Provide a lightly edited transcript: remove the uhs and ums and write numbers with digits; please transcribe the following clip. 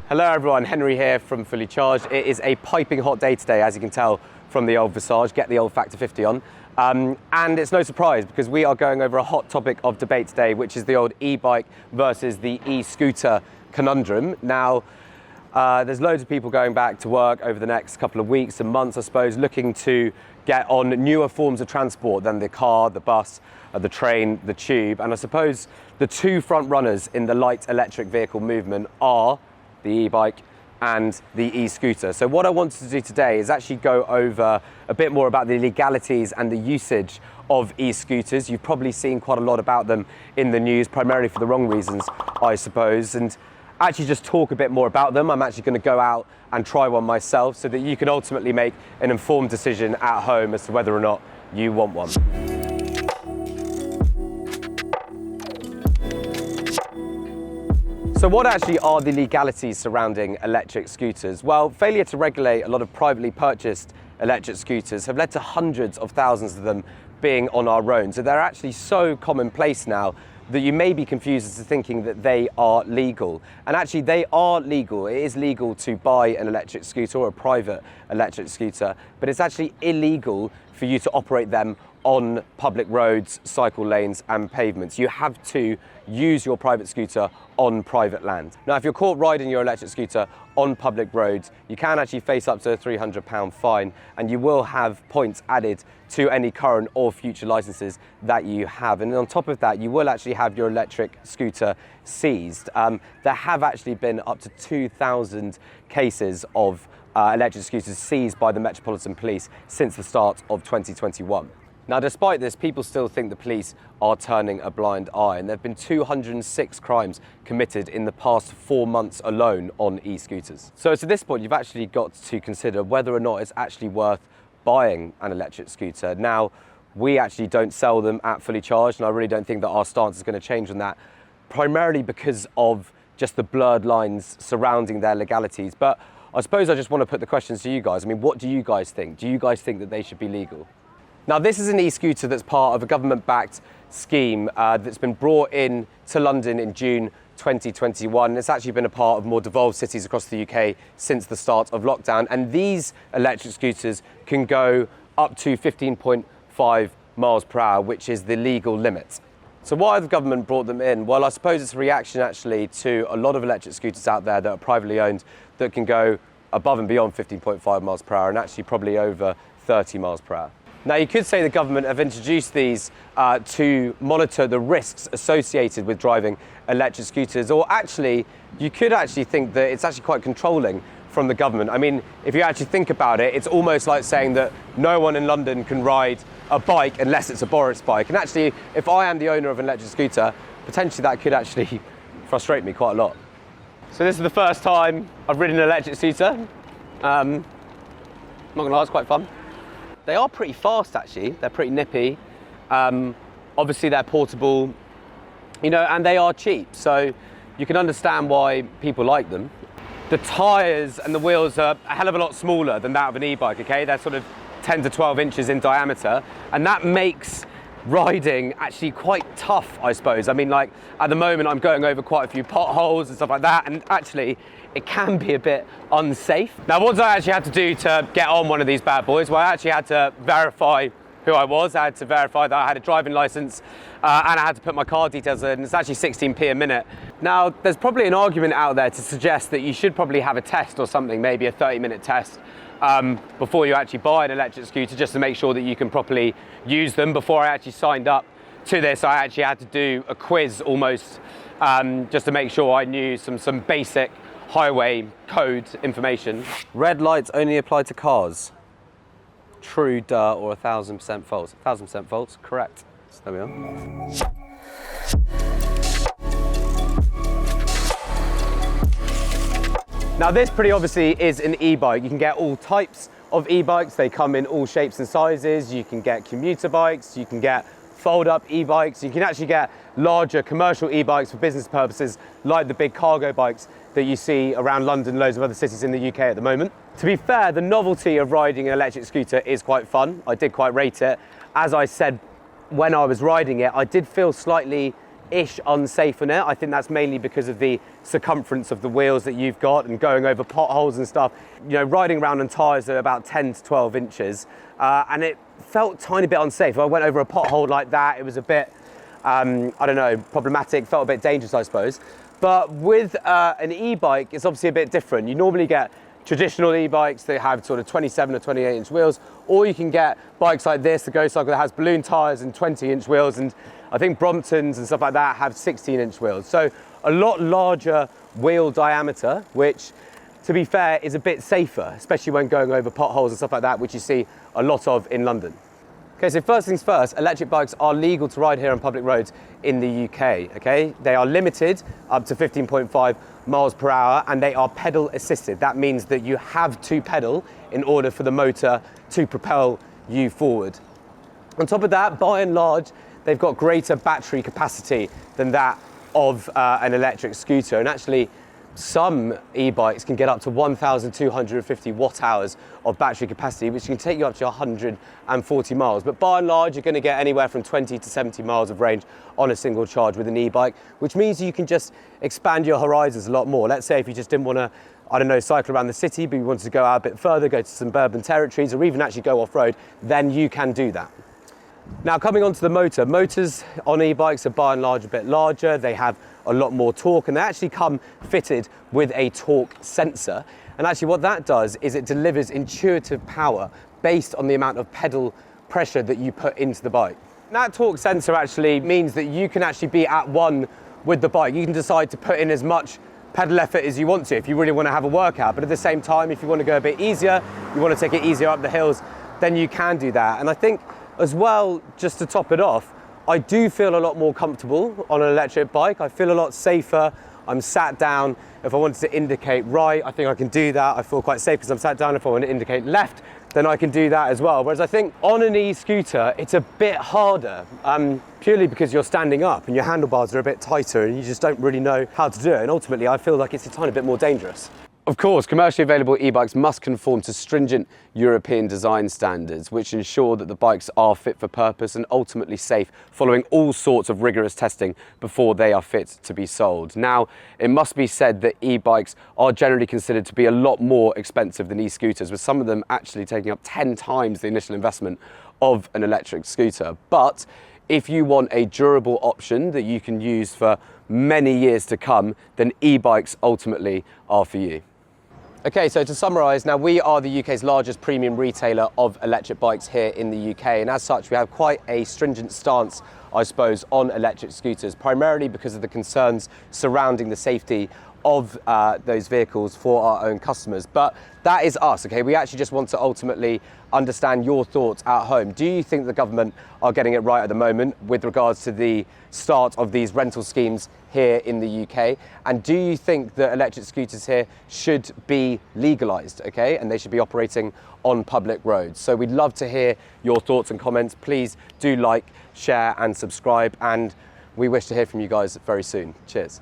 Hello everyone, Henry here from Fully Charged. It is a piping hot day today, as you can tell from the old visage. Get the old Factor 50 on. And it's no surprise because we are going over a hot topic of debate today, which is the old e-bike versus the e-scooter conundrum. Now, there's loads of people going back to work over the next couple of weeks and months, I suppose, looking to get on newer forms of transport than the car, the bus, the train, the tube. And I suppose the two front runners in the light electric vehicle movement are the e-bike and the e-scooter. So what I wanted to do today is actually go over a bit more about the legalities and the usage of e-scooters. You've probably seen quite a lot about them in the news, primarily for the wrong reasons, I suppose, and actually just talk a bit more about them. I'm actually going to go out and try one myself so that you can ultimately make an informed decision at home as to whether or not you want one. So what actually are the legalities surrounding electric scooters? Well, failure to regulate a lot of privately purchased electric scooters have led to hundreds of thousands of them being on our roads. So they're actually so commonplace now that you may be confused into thinking that they are legal. And actually they are legal. It is legal to buy an electric scooter or a private electric scooter, but it's actually illegal for you to operate them on public roads, cycle lanes and pavements. You have to use your private scooter on private land. Now, if you're caught riding your electric scooter on public roads, you can actually face up to a £300 fine, and you will have points added to any current or future licenses that you have. And on top of that, you will actually have your electric scooter seized. There have actually been up to 2,000 cases of electric scooters seized by the Metropolitan Police since the start of 2021. Now, despite this, people still think the police are turning a blind eye, and there have been 206 crimes committed in the past 4 months alone on e-scooters. So to this point, you've actually got to consider whether or not it's actually worth buying an electric scooter. Now, we actually don't sell them at Fully Charged, and I really don't think that our stance is going to change on that, primarily because of just the blurred lines surrounding their legalities. But I suppose I just want to put the questions to you guys. I mean, what do you guys think? Do you guys think that they should be legal? Now, this is an e-scooter that's part of a government-backed scheme that's been brought in to London in June 2021. It's actually been a part of more devolved cities across the UK since the start of lockdown. And these electric scooters can go up to 15.5 miles per hour, which is the legal limit. So why have the government brought them in? Well, I suppose it's a reaction actually to a lot of electric scooters out there that are privately owned that can go above and beyond 15.5 miles per hour and actually probably over 30 miles per hour. Now, you could say the government have introduced these to monitor the risks associated with driving electric scooters, or actually, you could actually think that it's actually quite controlling from the government. I mean, if you actually think about it, it's almost like saying that no one in London can ride a bike unless it's a Boris bike. And actually, if I am the owner of an electric scooter, potentially that could actually frustrate me quite a lot. So this is the first time I've ridden an electric scooter. Not gonna lie, it's quite fun. They are pretty fast, actually. They're pretty nippy. Obviously, they're portable, you know, and they are cheap. So you can understand why people like them. The tyres and the wheels are a hell of a lot smaller than that of an e-bike, okay? They're sort of 10 to 12 inches in diameter. And that makes riding actually quite tough, I suppose. I mean, like, at the moment, I'm going over quite a few potholes and stuff like that. And actually, it can be a bit unsafe. Now, what did I actually have to do to get on one of these bad boys? Well, I actually had to verify who I was. I had to verify that I had a driving license and I had to put my car details in. It's actually 16p a minute. Now, there's probably an argument out there to suggest that you should probably have a test or something, maybe a 30-minute test before you actually buy an electric scooter, just to make sure that you can properly use them. Before I actually signed up to this, I actually had to do a quiz almost just to make sure I knew some basic highway code information. Red lights only apply to cars. True, duh, or 1,000% false. 1,000% false, correct. So there we are. Now, this pretty obviously is an e-bike. You can get all types of e-bikes. They come in all shapes and sizes. You can get commuter bikes, you can get fold-up e-bikes. You can actually get larger commercial e-bikes for business purposes, like the big cargo bikes that you see around London and loads of other cities in the UK at the moment. To be fair, the novelty of riding an electric scooter is quite fun. I did quite rate it. As I said, when I was riding it, I did feel slightly ish unsafe on it. I think that's mainly because of the circumference of the wheels that you've got and going over potholes and stuff. You know, riding around on tyres that are about 10 to 12 inches, and it felt a tiny bit unsafe. If I went over a pothole like that, it was a bit, I don't know, problematic, felt a bit dangerous, I suppose. But with an e-bike, it's obviously a bit different. You normally get traditional e-bikes that have sort of 27 or 28 inch wheels, or you can get bikes like this, the Go Cycle, that has balloon tyres and 20 inch wheels, and I think Bromptons and stuff like that have 16 inch wheels. So a lot larger wheel diameter, which, to be fair, is a bit safer, especially when going over potholes and stuff like that, which you see a lot of in London. Okay, so first things first, electric bikes are legal to ride here on public roads in the UK, okay? They are limited up to 15.5 miles per hour, and they are pedal assisted. That means that you have to pedal in order for the motor to propel you forward. On top of that, by and large, they've got greater battery capacity than that of an electric scooter. And actually, some e-bikes can get up to 1,250 watt hours of battery capacity, which can take you up to 140 miles. But by and large, you're going to get anywhere from 20 to 70 miles of range on a single charge with an e-bike, which means you can just expand your horizons a lot more. Let's say if you just didn't want to, I don't know, cycle around the city, but you wanted to go out a bit further, go to suburban territories, or even actually go off-road, then you can do that. Now, coming on to the motor, motors on e-bikes are by and large a bit larger. They have a lot more torque, and they actually come fitted with a torque sensor. And actually what that does is it delivers intuitive power based on the amount of pedal pressure that you put into the bike. That torque sensor actually means that you can actually be at one with the bike. You can decide to put in as much pedal effort as you want to if you really want to have a workout, but at the same time, if you want to go a bit easier, you want to take it easier up the hills, then you can do that. And I think as well, just to top it off, I do feel a lot more comfortable on an electric bike. I feel a lot safer. I'm sat down. If I wanted to indicate right, I think I can do that. I feel quite safe because I'm sat down. If I want to indicate left, then I can do that as well. Whereas I think on an e-scooter, it's a bit harder, purely because you're standing up and your handlebars are a bit tighter and you just don't really know how to do it. And ultimately, I feel like it's a tiny bit more dangerous. Of course, commercially available e-bikes must conform to stringent European design standards, which ensure that the bikes are fit for purpose and ultimately safe, following all sorts of rigorous testing before they are fit to be sold. Now, it must be said that e-bikes are generally considered to be a lot more expensive than e-scooters, with some of them actually taking up 10 times the initial investment of an electric scooter. But if you want a durable option that you can use for many years to come, then e-bikes ultimately are for you. Okay, so to summarise, now we are the UK's largest premium retailer of electric bikes here in the UK, and as such we have quite a stringent stance, I suppose, on electric scooters, primarily because of the concerns surrounding the safety of those vehicles for our own customers. But that is us, okay? We actually just want to ultimately understand your thoughts at home. Do you think the government are getting it right at the moment with regards to the start of these rental schemes here in the UK? And do you think that electric scooters here should be legalised, okay? And they should be operating on public roads? So we'd love to hear your thoughts and comments. Please do like, share and subscribe, and we wish to hear from you guys very soon. Cheers.